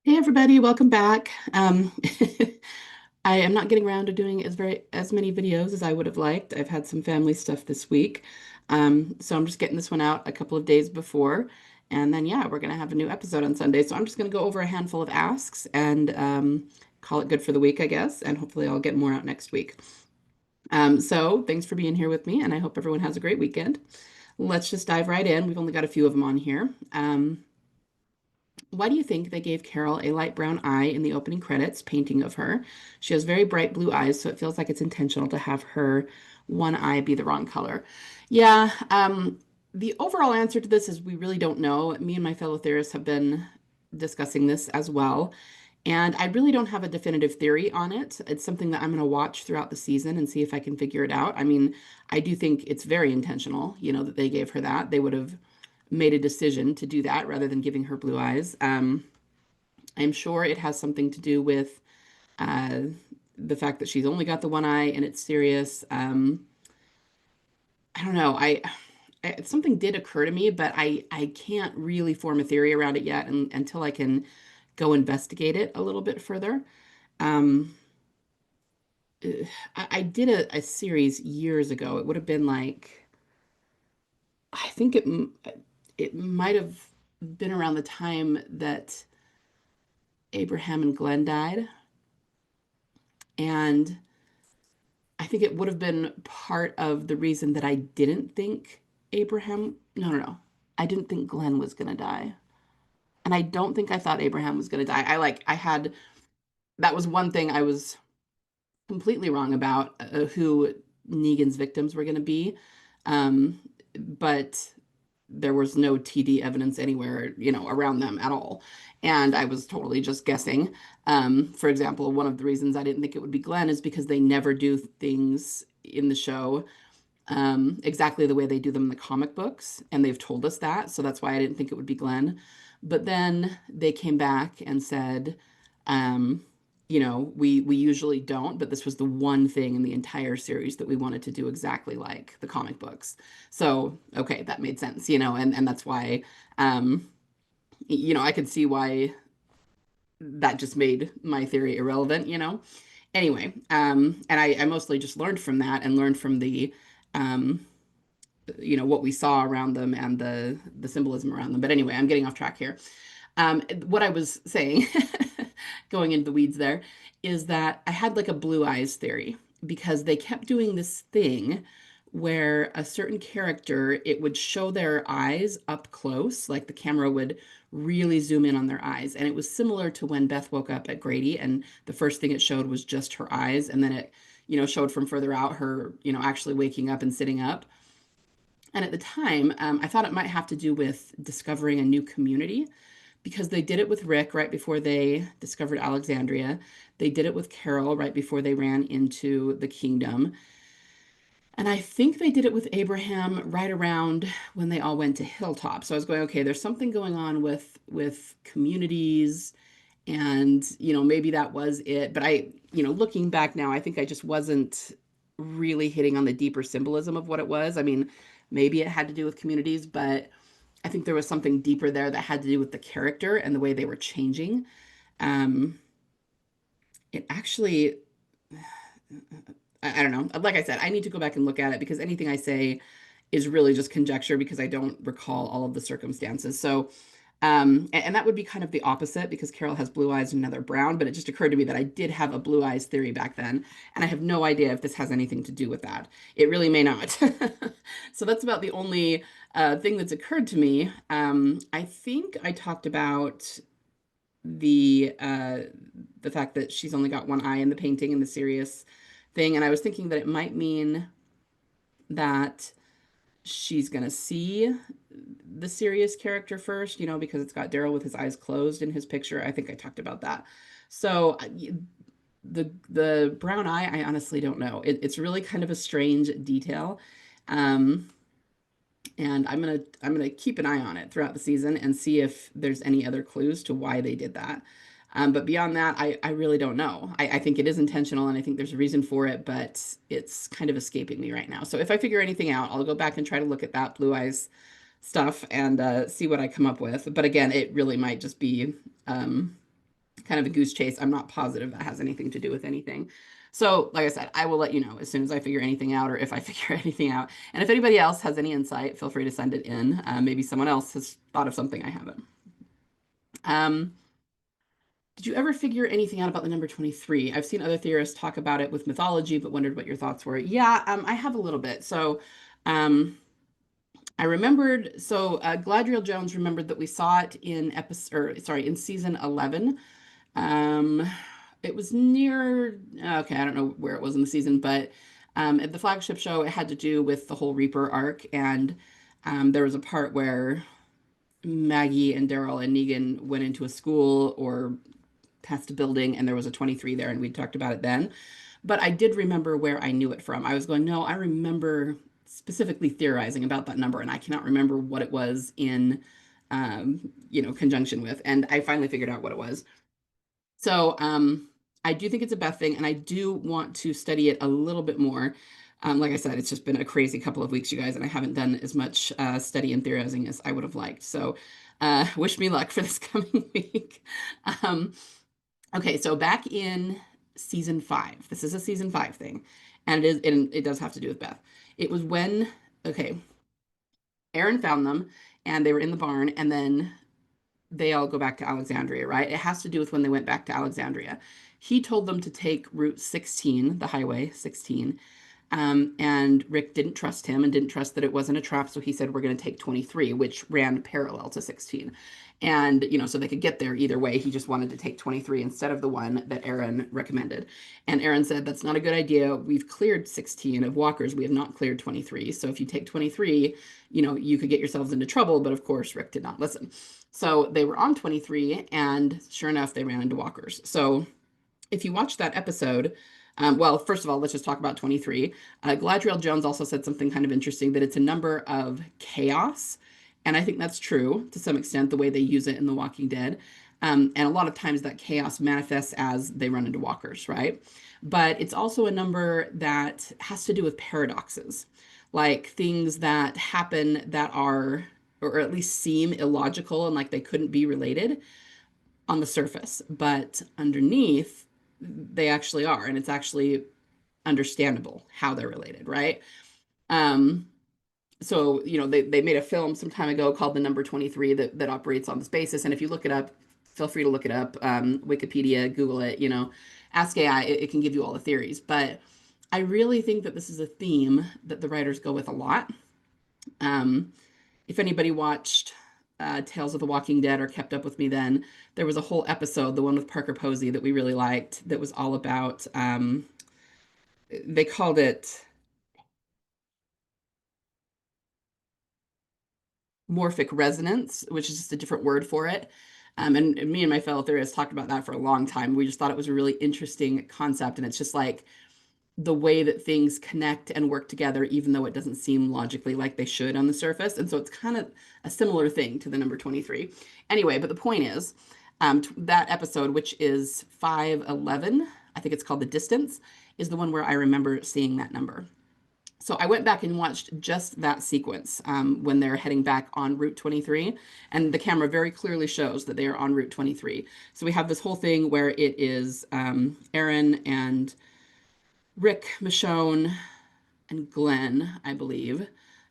Hey everybody, welcome back. I am not getting around to doing as many videos as I would have liked. I've had some family stuff this week. So I'm just getting this one out a couple of days before. And then yeah, we're gonna have a new episode on Sunday. So I'm just gonna go over a handful of asks and call it good for the week, I guess, and hopefully I'll get more out next week. So thanks for being here with me, and I hope everyone has a great weekend. Let's just dive right in. We've only got a few of them on here. Why do you think they gave Carol a light brown eye in the opening credits painting of her? She has very bright blue eyes, so it feels like it's intentional to have her one eye be the wrong color. Yeah, the overall answer to this is we really don't know. Me and my fellow theorists have been discussing this as well, and I really don't have a definitive theory on it. It's something that I'm going to watch throughout the season and see if I can figure it out. I mean, I do think it's very intentional, that they gave her that. They would have made a decision to do that rather than giving her blue eyes. I'm sure it has something to do with uh, the fact that she's only got the one eye and it's serious. I don't know. Something did occur to me, but I can't really form a theory around it yet until I can go investigate it a little bit further. Um, I did a series years ago. It would have been like I think it might have been around the time that Abraham and Glenn died. And I think it would have been part of the reason that I didn't think no. I didn't think Glenn was going to die. And I don't think I thought Abraham was going to die. That was one thing I was completely wrong about who Negan's victims were going to be. Um, but there was no TD evidence anywhere, around them at all. And I was totally just guessing. For example, one of the reasons I didn't think it would be Glenn is because they never do things in the show exactly the way they do them in the comic books. And they've told us that. So that's why I didn't think it would be Glenn. But then they came back and said, um, we usually don't, but this was the one thing in the entire series that we wanted to do exactly like the comic books. So, okay, that made sense, and that's why, um, I could see why that just made my theory irrelevant. Anyway, and I mostly just learned from that and learned from the, um, what we saw around them and the symbolism around them. But anyway, I'm getting off track here. What I was saying, going into the weeds there, is that I had like a blue eyes theory because they kept doing this thing where a certain character, it would show their eyes up close, like the camera would really zoom in on their eyes. And it was similar to when Beth woke up at Grady, and the first thing it showed was just her eyes, and then it, showed from further out her, actually waking up and sitting up. And at the time, I thought it might have to do with discovering a new community because they did it with Rick right before they discovered Alexandria. They did it with Carol right before they ran into the kingdom. And I think they did it with Abraham right around when they all went to Hilltop. So I was going, okay, there's something going on with communities and, maybe that was it. But looking back now, I think I just wasn't really hitting on the deeper symbolism of what it was. I mean, maybe it had to do with communities, but I think there was something deeper there that had to do with the character and the way they were changing. Um, it actually, I don't know. Like I said, I need to go back and look at it because anything I say is really just conjecture because I don't recall all of the circumstances. So, and that would be kind of the opposite because Carol has blue eyes and another brown, but it just occurred to me that I did have a blue eyes theory back then, and I have no idea if this has anything to do with that. It really may not. So that's about the only thing that's occurred to me. I think I talked about the fact that she's only got one eye in the painting and the serious thing, and I was thinking that it might mean that she's gonna see the serious character first, because it's got Daryl with his eyes closed in his picture. I think I talked about that. So the brown eye, I honestly don't know. It's really kind of a strange detail. Um, and I'm gonna keep an eye on it throughout the season and see if there's any other clues to why they did that. But beyond that, I really don't know. I think it is intentional and I think there's a reason for it, but it's kind of escaping me right now. So if I figure anything out, I'll go back and try to look at that blue eyes stuff and see what I come up with. But again, it really might just be um, kind of a goose chase. I'm not positive that has anything to do with anything. So, like I said, I will let you know as soon as I figure anything out or if I figure anything out. And if anybody else has any insight, feel free to send it in. Maybe someone else has thought of something I haven't. Um, did you ever figure anything out about the number 23? I've seen other theorists talk about it with mythology, but wondered what your thoughts were. Yeah, I have a little bit. So, um, I remembered, so Gladriel Jones remembered that we saw it in episode, or sorry, in season 11. Um, it was near, okay, I don't know where it was in the season, but at the flagship show, it had to do with the whole Reaper arc. And there was a part where Maggie and Daryl and Negan went into a school or past a building, and there was a 23 there, and we talked about it then. But I did remember where I knew it from. I was going, no, I remember specifically theorizing about that number, and I cannot remember what it was in, conjunction with. And I finally figured out what it was. So I do think it's a Beth thing, and I do want to study it a little bit more. Like I said, it's just been a crazy couple of weeks, you guys, and I haven't done as much study and theorizing as I would have liked. So wish me luck for this coming week. Um, okay, so back in season 5, this is a season 5 thing, and it does have to do with Beth. It was when, okay, Aaron found them, and they were in the barn, and then they all go back to Alexandria, right? It has to do with when they went back to Alexandria. He told them to take Route 16, the highway 16, and Rick didn't trust him and didn't trust that it wasn't a trap. So he said, we're going to take 23, which ran parallel to 16. And, so they could get there either way. He just wanted to take 23 instead of the one that Aaron recommended. And Aaron said, that's not a good idea. We've cleared 16 of walkers. We have not cleared 23. So if you take 23, you could get yourselves into trouble. But of course, Rick did not listen. So they were on 23, and sure enough, they ran into walkers. So if you watch that episode, well, first of all, let's just talk about 23. Gladriel Jones also said something kind of interesting, that it's a number of chaos. And I think that's true to some extent, the way they use it in The Walking Dead. And a lot of times that chaos manifests as they run into walkers, right? But it's also a number that has to do with paradoxes, like things that happen that are, or at least seem illogical and like they couldn't be related on the surface, but underneath they actually are, and it's actually understandable how they're related, right? Um, so they made a film some time ago called The Number 23 that operates on this basis, and if you look it up, feel free to look it up, Wikipedia, Google it, ask AI, it can give you all the theories. But I really think that this is a theme that the writers go with a lot. Um, if anybody watched Tales of the Walking Dead or kept up with me then, there was a whole episode, the one with Parker Posey, that we really liked, that was all about, they called it morphic resonance, which is just a different word for it. And me and my fellow theorists talked about that for a long time. We just thought it was a really interesting concept. And it's just like the way that things connect and work together, even though it doesn't seem logically like they should on the surface. And so it's kind of a similar thing to the number 23. Anyway, but the point is, that episode, which is 511, I think it's called The Distance, is the one where I remember seeing that number. So I went back and watched just that sequence when they're heading back on Route 23, and the camera very clearly shows that they are on Route 23. So we have this whole thing where it is Aaron and Rick, Michonne, and Glenn, I believe,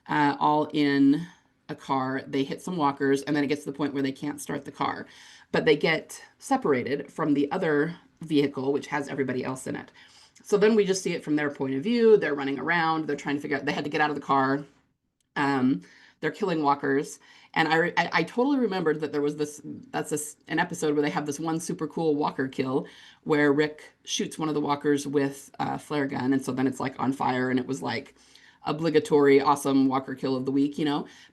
all in a car. They hit some walkers, and then it gets to the point where they can't start the car. But they get separated from the other vehicle, which has everybody else in it. So then we just see it from their point of view. They're running around. They're trying to figure out, they had to get out of the car. Um, they're killing walkers. And I totally remembered that there was an episode where they have this one super cool walker kill where Rick shoots one of the walkers with a flare gun. And so then it's like on fire, and it was like obligatory, awesome walker kill of the week.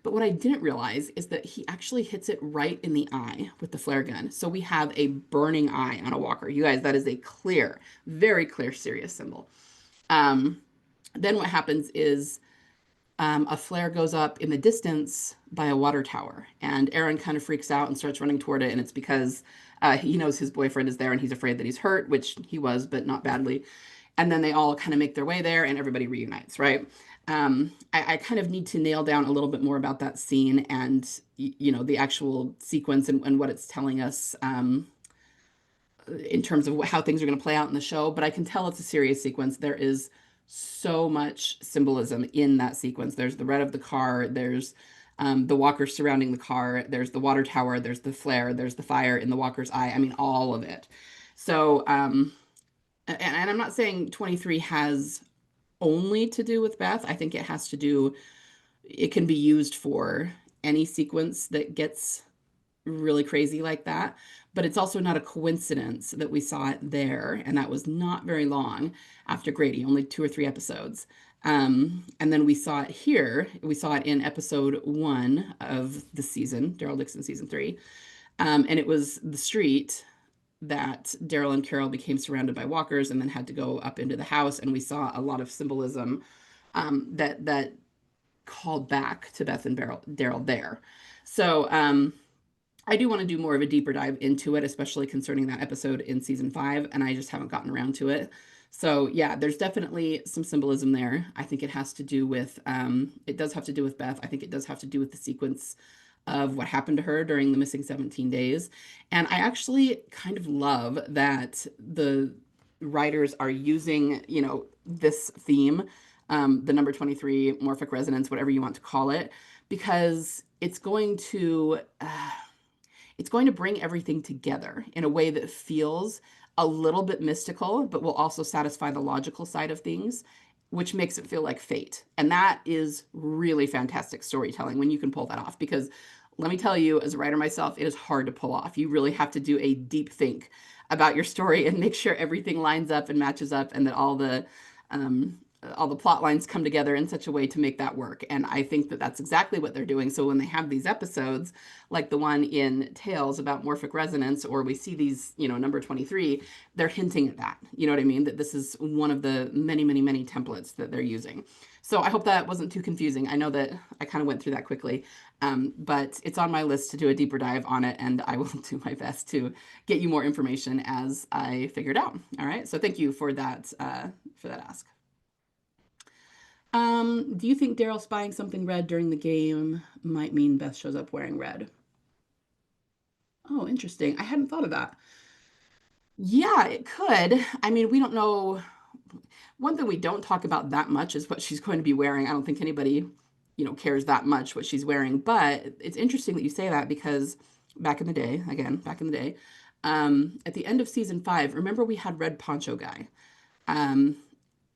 But what I didn't realize is that he actually hits it right in the eye with the flare gun. So we have a burning eye on a walker. You guys, that is a clear, very clear, serious symbol. Um, then what happens is a flare goes up in the distance by a water tower, and Aaron kind of freaks out and starts running toward it, and it's because he knows his boyfriend is there, and he's afraid that he's hurt, which he was, but not badly. And then they all kind of make their way there, and everybody reunites, right? I kind of need to nail down a little bit more about that scene and the actual sequence and what it's telling us. in terms of how things are going to play out in the show, but I can tell it's a serious sequence. There is so much symbolism in that sequence. There's the red of the car, there's the walkers surrounding the car, there's the water tower, there's the flare, there's the fire in the walker's eye. I mean, all of it. So, and I'm not saying 23 has only to do with Beth. I think it has to do, it can be used for any sequence that gets really crazy like that. But it's also not a coincidence that we saw it there, and that was not very long after Grady, only 2 or 3 episodes. And then we saw it here. We saw it in episode 1 of the season, Daryl Dixon season 3. And it was the street that Daryl and Carol became surrounded by walkers and then had to go up into the house. And we saw a lot of symbolism that called back to Beth and Daryl there. So I do want to do more of a deeper dive into it, especially concerning that episode in season 5, and I just haven't gotten around to it. So yeah, there's definitely some symbolism there. I think it has to do with, it does have to do with Beth. I think it does have to do with the sequence of what happened to her during the missing 17 days. And I actually kind of love that the writers are using, this theme, the number 23, morphic resonance, whatever you want to call it, because it's going to bring everything together in a way that feels a little bit mystical, but will also satisfy the logical side of things, which makes it feel like fate. And that is really fantastic storytelling when you can pull that off. Because let me tell you, as a writer myself, it is hard to pull off. You really have to do a deep think about your story and make sure everything lines up and matches up, and that all the plot lines come together in such a way to make that work. And I think that that's exactly what they're doing. So when they have these episodes, like the one in Tales about morphic resonance, or we see these, number 23, they're hinting at that. You know what I mean? That this is one of the many, many, many templates that they're using. So I hope that wasn't too confusing. I know that I kind of went through that quickly, but it's on my list to do a deeper dive on it, and I will do my best to get you more information as I figure it out. All right. So thank you for that ask. Do you think Daryl spying something red during the game might mean Beth shows up wearing red? Oh, interesting. I hadn't thought of that. Yeah, it could. I mean, we don't know. One thing we don't talk about that much is what she's going to be wearing. I don't think anybody, cares that much what she's wearing. But it's interesting that you say that, because back in the day, at the end of season 5, remember we had Red Poncho Guy.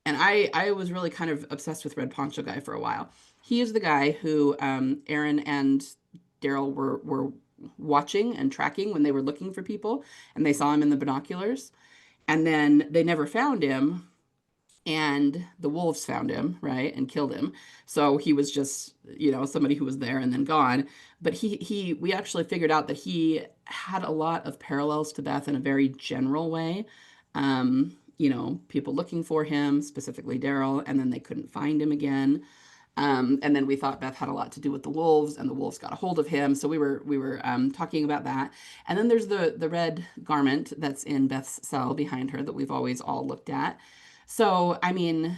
And I was really kind of obsessed with Red Poncho Guy for a while. He is the guy who Aaron and Daryl were watching and tracking when they were looking for people, and they saw him in the binoculars. And then they never found him, and the wolves found him, right, and killed him. So he was just, somebody who was there and then gone. But we actually figured out that he had a lot of parallels to Beth in a very general way. People looking for him, specifically Daryl, and then they couldn't find him again. And then we thought Beth had a lot to do with the wolves, and the wolves got a hold of him. So we were talking about that. And then there's the red garment that's in Beth's cell behind her that we've always all looked at. So I mean,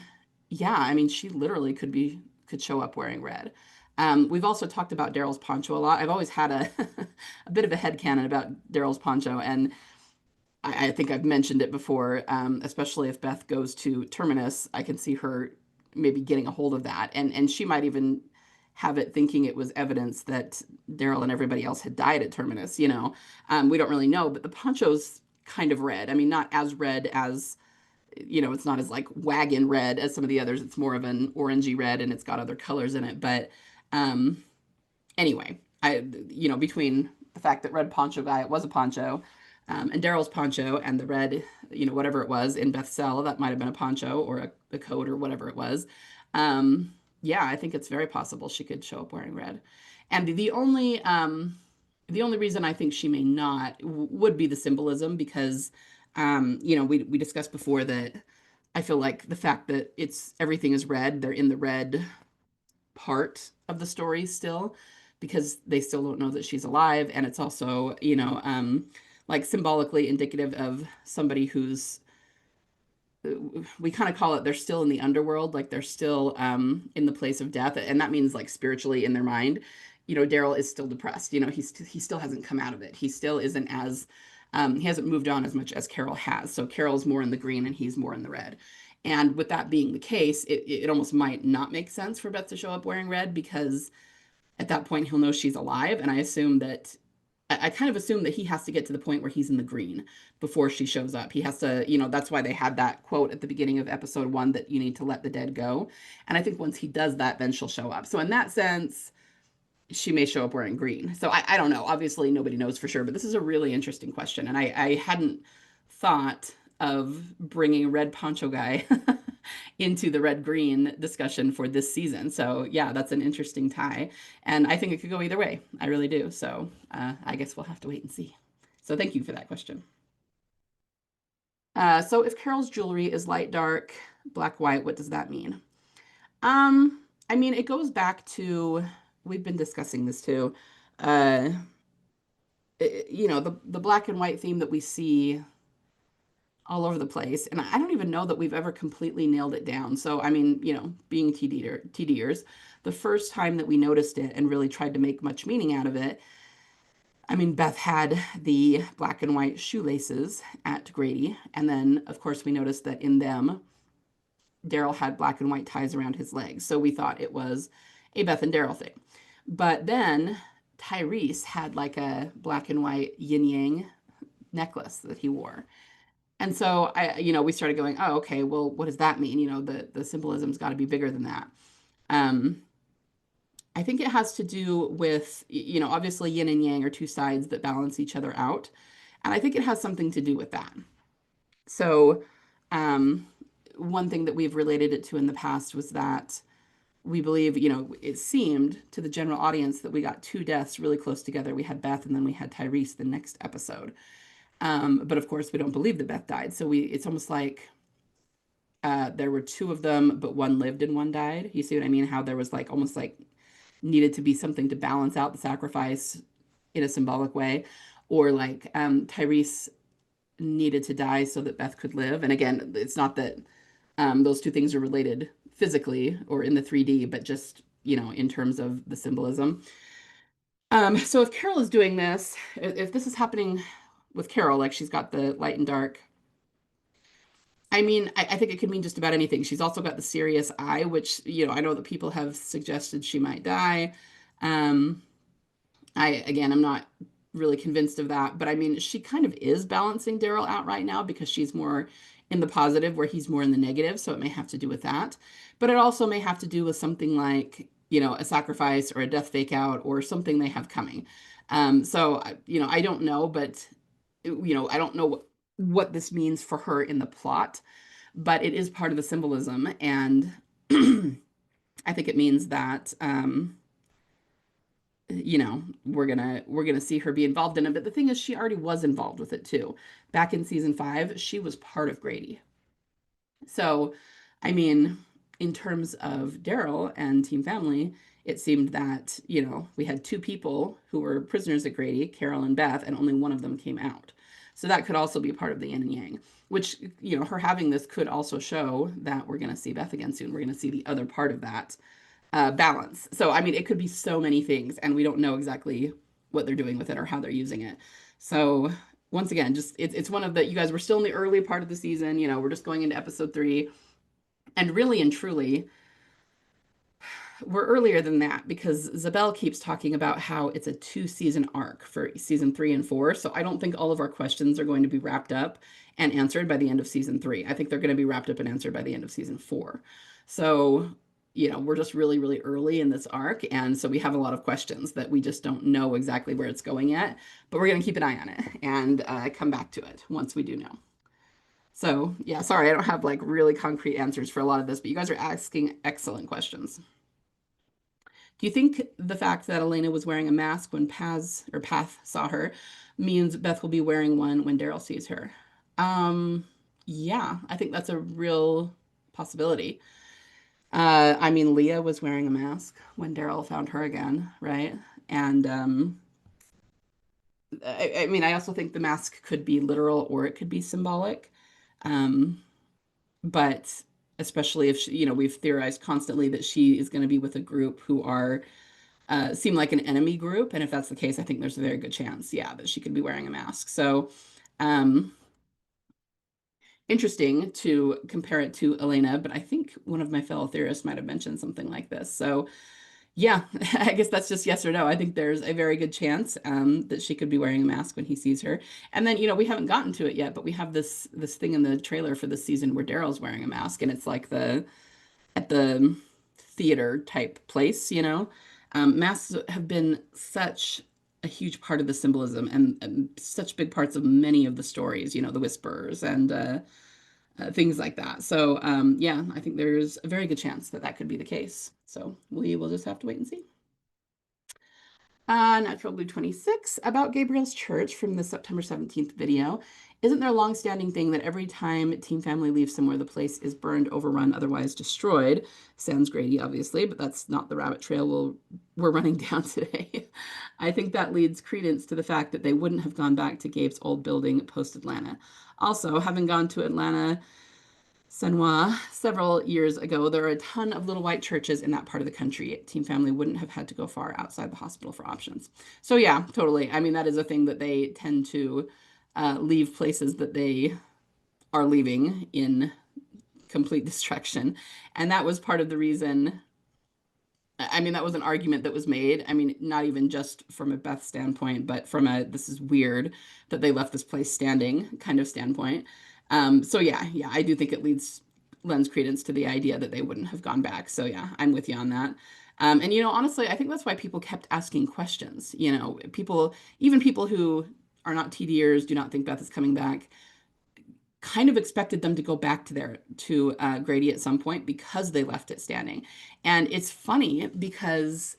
yeah, I mean, she literally could show up wearing red. We've also talked about Daryl's poncho a lot. I've always had a a bit of a headcanon about Daryl's poncho, and I think I've mentioned it before, especially if Beth goes to Terminus, I can see her maybe getting a hold of that. And she might even have it thinking it was evidence that Daryl and everybody else had died at Terminus, We don't really know, but the poncho's kind of red. I mean, not as red as, it's not as like wagon red as some of the others. It's more of an orangey red, and it's got other colors in it. But anyway, between the fact that Red Poncho Guy, it was a poncho, and Daryl's poncho, and the red, whatever it was in Beth's cell, that might have been a poncho or a coat or whatever it was. Yeah, I think it's very possible she could show up wearing red. And the only reason I think she may not would be the symbolism, because, we discussed before that I feel like the fact that everything is red, they're in the red part of the story still, because they still don't know that she's alive. And it's also, like symbolically indicative of somebody who's, we kind of call it, they're still in the underworld, like they're still in the place of death. And that means like spiritually in their mind. Daryl is still depressed. He still hasn't come out of it. He still isn't as He hasn't moved on as much as Carol has. So Carol's more in the green and he's more in the red. And with that being the case, it almost might not make sense for Beth to show up wearing red because at that point he'll know she's alive. And I kind of assume that he has to get to the point where he's in the green before she shows up. He has to, that's why they had that quote at the beginning of episode 1 that you need to let the dead go. And I think once he does that, then she'll show up. So in that sense, she may show up wearing green. So I don't know. Obviously, nobody knows for sure, but this is a really interesting question. And I hadn't thought of bringing Red Poncho Guy into the red green discussion for this season. So yeah, that's an interesting tie. And I think it could go either way. I really do. So I guess we'll have to wait and see. So thank you for that question. So if Carol's jewelry is light, dark, black, white, what does that mean? I mean, it goes back to, we've been discussing this too. Uh, the black and white theme that we see all over the place. And I don't even know that we've ever completely nailed it down. So, I mean, being TDers, the first time that we noticed it and really tried to make much meaning out of it, I mean, Beth had the black and white shoelaces at Grady. And then, of course, we noticed that in them, Daryl had black and white ties around his legs. So we thought it was a Beth and Daryl thing. But then Tyrese had like a black and white yin yang necklace that he wore. And so we started going, oh, okay, well, what does that mean? The symbolism's got to be bigger than that. I think it has to do with, obviously yin and yang are two sides that balance each other out. And I think it has something to do with that. So, one thing that we've related it to in the past was that we believe, it seemed to the general audience that we got two deaths really close together. We had Beth and then we had Tyrese the next episode. But of course, we don't believe that Beth died. So it's almost like there were two of them, but one lived and one died. You see what I mean? How there was like almost like needed to be something to balance out the sacrifice in a symbolic way. Or like Tyrese needed to die so that Beth could live. And again, it's not that those two things are related physically or in the 3D, but just, in terms of the symbolism. So if Carol is doing this, if this is happening with Carol, like she's got the light and dark, I mean, I think it could mean just about anything. She's also got the serious eye, which, I know that people have suggested she might die. Um, I'm not really convinced of that, but I mean, she kind of is balancing Daryl out right now because she's more in the positive where he's more in the negative. So it may have to do with that, but it also may have to do with something like, a sacrifice or a death fake out or something they have coming. I don't know, but I don't know what this means for her in the plot, but it is part of the symbolism. And I think it means that, we're gonna see her be involved in it. But the thing is, she already was involved with it too. Back in season 5, she was part of Grady. So, I mean, in terms of Daryl and Team Family, it seemed that, we had two people who were prisoners at Grady, Carol and Beth, and only one of them came out. So that could also be part of the yin and yang, which, her having this could also show that we're going to see Beth again soon. We're going to see the other part of that balance. So, I mean, it could be so many things, and we don't know exactly what they're doing with it or how they're using it. So, once again, just it's one of the, you guys were still in the early part of the season, we're just going into episode 3. And really and truly, we're earlier than that because Zabel keeps talking about how it's a 2-season arc for season 3 and 4. So I don't think all of our questions are going to be wrapped up and answered by the end of season 3. I think they're going to be wrapped up and answered by the end of season 4. So, we're just really, really early in this arc. And so we have a lot of questions that we just don't know exactly where it's going yet, but we're going to keep an eye on it and come back to it once we do know. So yeah, sorry, I don't have like really concrete answers for a lot of this, but you guys are asking excellent questions. Do you think the fact that Elena was wearing a mask when Path saw her means Beth will be wearing one when Daryl sees her? Yeah, I think that's a real possibility. I mean, Leah was wearing a mask when Daryl found her again, right? And I mean, I also think the mask could be literal or it could be symbolic. But especially if we've theorized constantly that she is going to be with a group who are seem like an enemy group, and if that's the case, I think there's a very good chance, yeah, that she could be wearing a mask. So Um, Interesting to compare it to Elena, but I think one of my fellow theorists might have mentioned something like this. So yeah, I guess that's just yes or no. I think there's a very good chance that she could be wearing a mask when he sees her. And then, we haven't gotten to it yet, but we have this thing in the trailer for this season where Daryl's wearing a mask, and it's like the at the theater type place, Masks have been such a huge part of the symbolism and such big parts of many of the stories, the Whisperers and things like that. So, yeah, I think there's a very good chance that that could be the case. So we will just have to wait and see. Natural Blue 26 about Gabriel's church from the September 17th video. Isn't there a long-standing thing that every time Team Family leaves somewhere, the place is burned, overrun, otherwise destroyed? Sounds Grady, obviously, but that's not the rabbit trail we're running down today. I think that leads credence to the fact that they wouldn't have gone back to Gabe's old building post-Atlanta. Also, having gone to Atlanta Senwa several years ago, there are a ton of little white churches in that part of the country. Team Family wouldn't have had to go far outside the hospital for options. So yeah, totally. I mean, that is a thing that they tend to leave places that they are leaving in complete destruction. And that was part of the reason. I mean, that was an argument that was made. I mean, not even just from a Beth standpoint, but from a this is weird that they left this place standing kind of standpoint. So yeah, I do think it lends credence to the idea that they wouldn't have gone back. So yeah, I'm with you on that. And honestly, I think that's why people kept asking questions. Even people who are not TDers, do not think Beth is coming back, kind of expected them to go back to Grady at some point because they left it standing. And it's funny because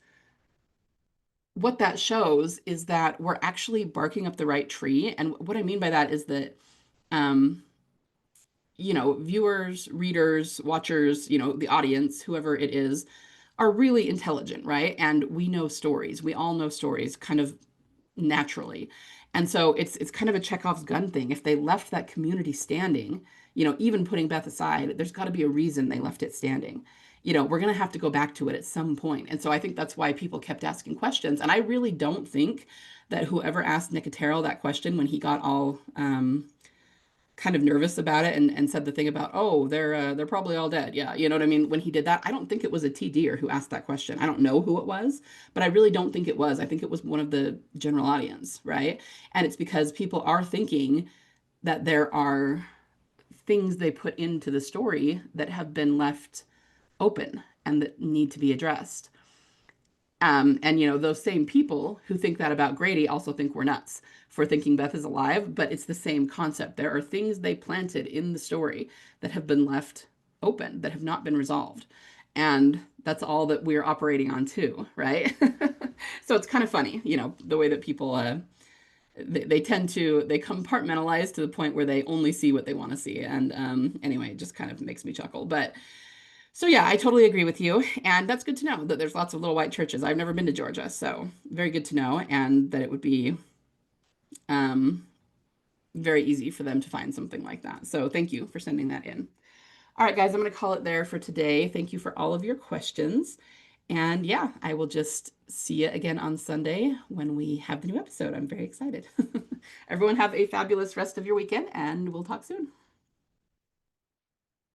what that shows is that we're actually barking up the right tree. And what I mean by that is that um, viewers, readers, watchers, the audience, whoever it is, are really intelligent, right? And we know stories. We all know stories kind of naturally. And so it's kind of a Chekhov's gun thing. If they left that community standing, even putting Beth aside, there's got to be a reason they left it standing. We're going to have to go back to it at some point. And so I think that's why people kept asking questions. And I really don't think that whoever asked Nicotero that question when he got all kind of nervous about it and said the thing about, oh, they're probably all dead. Yeah, you know what I mean? When he did that, I don't think it was a TDer who asked that question. I don't know who it was, but I really don't think it was. I think it was one of the general audience, right? And it's because people are thinking that there are things they put into the story that have been left open and that need to be addressed. And those same people who think that about Grady also think we're nuts for thinking Beth is alive, but it's the same concept. There are things they planted in the story that have been left open, that have not been resolved. And that's all that we're operating on too, right? So it's kind of funny, the way that people they tend to they compartmentalize to the point where they only see what they want to see. And anyway, it just kind of makes me chuckle. But so yeah, I totally agree with you. And that's good to know that there's lots of little white churches. I've never been to Georgia, so very good to know. And that it would be um, very easy for them to find something like that. So thank you for sending that in. All right, guys, I'm going to call it there for today. Thank you for all of your questions. And yeah, I will just see you again on Sunday when we have the new episode. I'm very excited. Everyone have a fabulous rest of your weekend, and we'll talk soon.